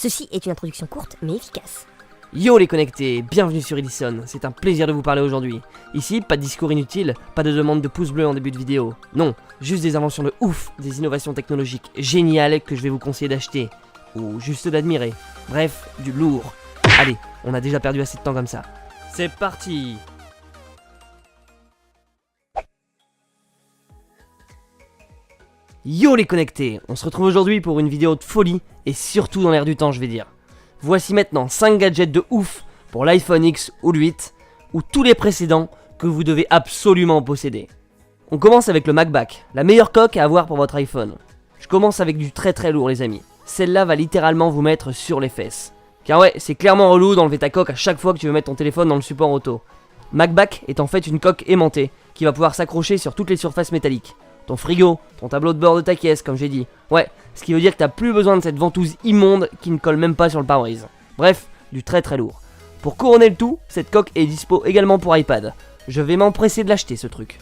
Ceci est une introduction courte mais efficace. Yo les connectés, bienvenue sur Edison, c'est un plaisir de vous parler aujourd'hui. Ici, pas de discours inutile, pas de demande de pouce bleu en début de vidéo. Non, juste des inventions de ouf, des innovations technologiques géniales que je vais vous conseiller d'acheter. Ou juste d'admirer. Bref, du lourd. Allez, on a déjà perdu assez de temps comme ça. C'est parti! Yo les connectés, on se retrouve aujourd'hui pour une vidéo de folie et surtout dans l'air du temps je vais dire. Voici maintenant 5 gadgets de ouf pour l'iPhone X ou le 8 ou tous les précédents que vous devez absolument posséder. On commence avec le MacBack, la meilleure coque à avoir pour votre iPhone. Je commence avec du très lourd les amis. Celle-là va littéralement vous mettre sur les fesses. Car ouais, c'est clairement relou d'enlever ta coque à chaque fois que tu veux mettre ton téléphone dans le support auto. MacBack est en fait une coque aimantée qui va pouvoir s'accrocher sur toutes les surfaces métalliques. Ton frigo, ton tableau de bord de ta caisse comme j'ai dit. Ouais, ce qui veut dire que t'as plus besoin de cette ventouse immonde qui ne colle même pas sur le pare-brise. Bref, du très lourd. Pour couronner le tout, cette coque est dispo également pour iPad. Je vais m'empresser de l'acheter ce truc.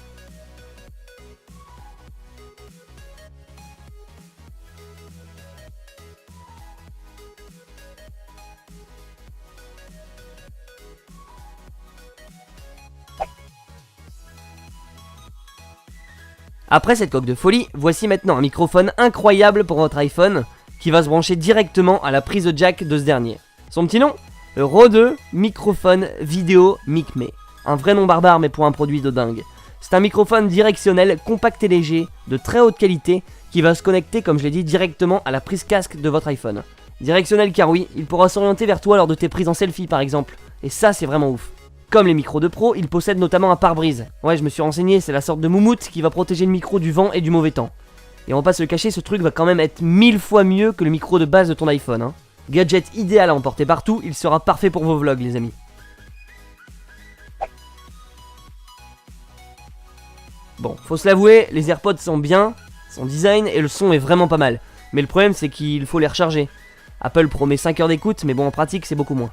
Après cette coque de folie, voici maintenant un microphone incroyable pour votre iPhone qui va se brancher directement à la prise jack de ce dernier. Son petit nom ? Le Rode Microphone Vidéo MicMe. Un vrai nom barbare mais pour un produit de dingue. C'est un microphone directionnel compact et léger, de très haute qualité, qui va se connecter comme je l'ai dit directement à la prise casque de votre iPhone. Directionnel car oui, il pourra s'orienter vers toi lors de tes prises en selfie par exemple. Et ça c'est vraiment ouf. Comme les micros de pro, il possède notamment un pare-brise. Ouais, je me suis renseigné, c'est la sorte de moumoute qui va protéger le micro du vent et du mauvais temps. Et on va pas se le cacher, ce truc va quand même être 1000 fois mieux que le micro de base de ton iPhone. Hein. Gadget idéal à emporter partout, il sera parfait pour vos vlogs les amis. Bon, faut se l'avouer, les AirPods sont bien, son design et le son est vraiment pas mal. Mais le problème c'est qu'il faut les recharger. Apple promet 5 heures d'écoute, mais bon en pratique c'est beaucoup moins.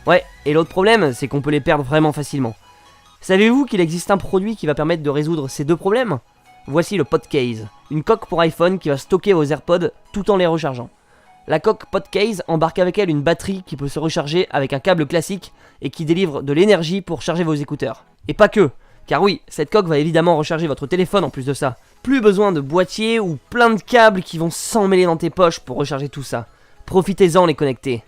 Ouais, et l'autre problème, c'est qu'on peut les perdre vraiment facilement. Savez-vous qu'il existe un produit qui va permettre de résoudre ces deux problèmes ? Voici le Podcase, une coque pour iPhone qui va stocker vos AirPods tout en les rechargeant. La coque Podcase embarque avec elle une batterie qui peut se recharger avec un câble classique et qui délivre de l'énergie pour charger vos écouteurs. Et pas que, car oui, cette coque va évidemment recharger votre téléphone en plus de ça. Plus besoin de boîtier ou plein de câbles qui vont s'emmêler dans tes poches pour recharger tout ça. Profitez-en les connectés.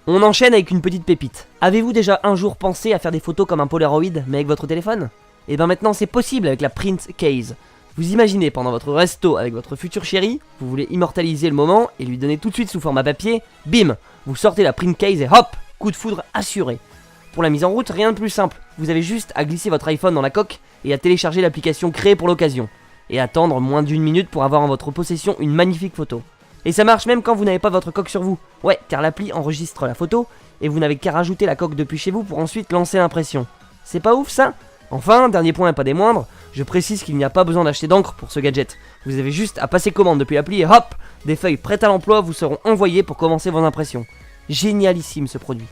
On enchaîne avec une petite pépite. Avez-vous déjà un jour pensé à faire des photos comme un Polaroid mais avec votre téléphone ? Et ben maintenant c'est possible avec la Print Case. Vous imaginez pendant votre resto avec votre future chérie, vous voulez immortaliser le moment et lui donner tout de suite sous format papier, bim, vous sortez la Print Case et hop, coup de foudre assuré. Pour la mise en route, rien de plus simple, vous avez juste à glisser votre iPhone dans la coque et à télécharger l'application créée pour l'occasion. Et attendre moins d'1 minute pour avoir en votre possession une magnifique photo. Et ça marche même quand vous n'avez pas votre coque sur vous. Ouais, car l'appli enregistre la photo et vous n'avez qu'à rajouter la coque depuis chez vous pour ensuite lancer l'impression. C'est pas ouf ça ? Enfin, dernier point et pas des moindres, je précise qu'il n'y a pas besoin d'acheter d'encre pour ce gadget. Vous avez juste à passer commande depuis l'appli et hop, des feuilles prêtes à l'emploi vous seront envoyées pour commencer vos impressions. Génialissime ce produit.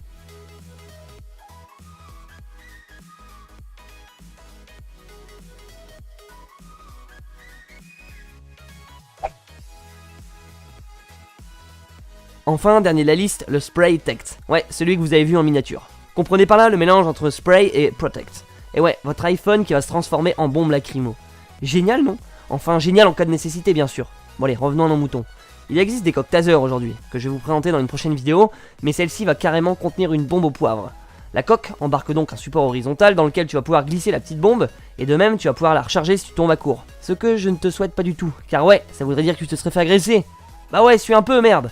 Enfin, dernier de la liste, le Spray Tect. Ouais, celui que vous avez vu en miniature. Comprenez par là le mélange entre Spray et Protect. Et ouais, votre iPhone qui va se transformer en bombe lacrymo. Génial, non ? Enfin, génial en cas de nécessité, bien sûr. Bon allez, revenons à nos moutons. Il existe des coques taser aujourd'hui, que je vais vous présenter dans une prochaine vidéo, mais celle-ci va carrément contenir une bombe au poivre. La coque embarque donc un support horizontal dans lequel tu vas pouvoir glisser la petite bombe, et de même tu vas pouvoir la recharger si tu tombes à court. Ce que je ne te souhaite pas du tout, car ouais, ça voudrait dire que tu te serais fait agresser. Bah ouais, suis un peu, merde.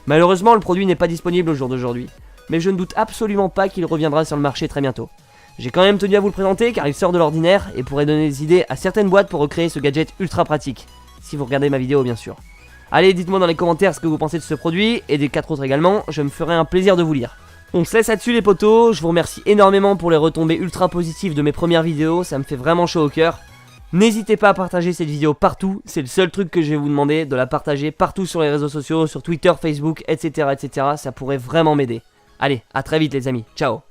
Malheureusement, le produit n'est pas disponible au jour d'aujourd'hui, mais je ne doute absolument pas qu'il reviendra sur le marché très bientôt. J'ai quand même tenu à vous le présenter car il sort de l'ordinaire et pourrait donner des idées à certaines boîtes pour recréer ce gadget ultra pratique, si vous regardez ma vidéo bien sûr. Allez, dites-moi dans les commentaires ce que vous pensez de ce produit et des 4 autres également, je me ferai un plaisir de vous lire. On se laisse là-dessus les potos, je vous remercie énormément pour les retombées ultra positives de mes premières vidéos, ça me fait vraiment chaud au cœur. N'hésitez pas à partager cette vidéo partout, c'est le seul truc que je vais vous demander, de la partager partout sur les réseaux sociaux, sur Twitter, Facebook, etc. Ça pourrait vraiment m'aider. Allez, à très vite les amis, ciao.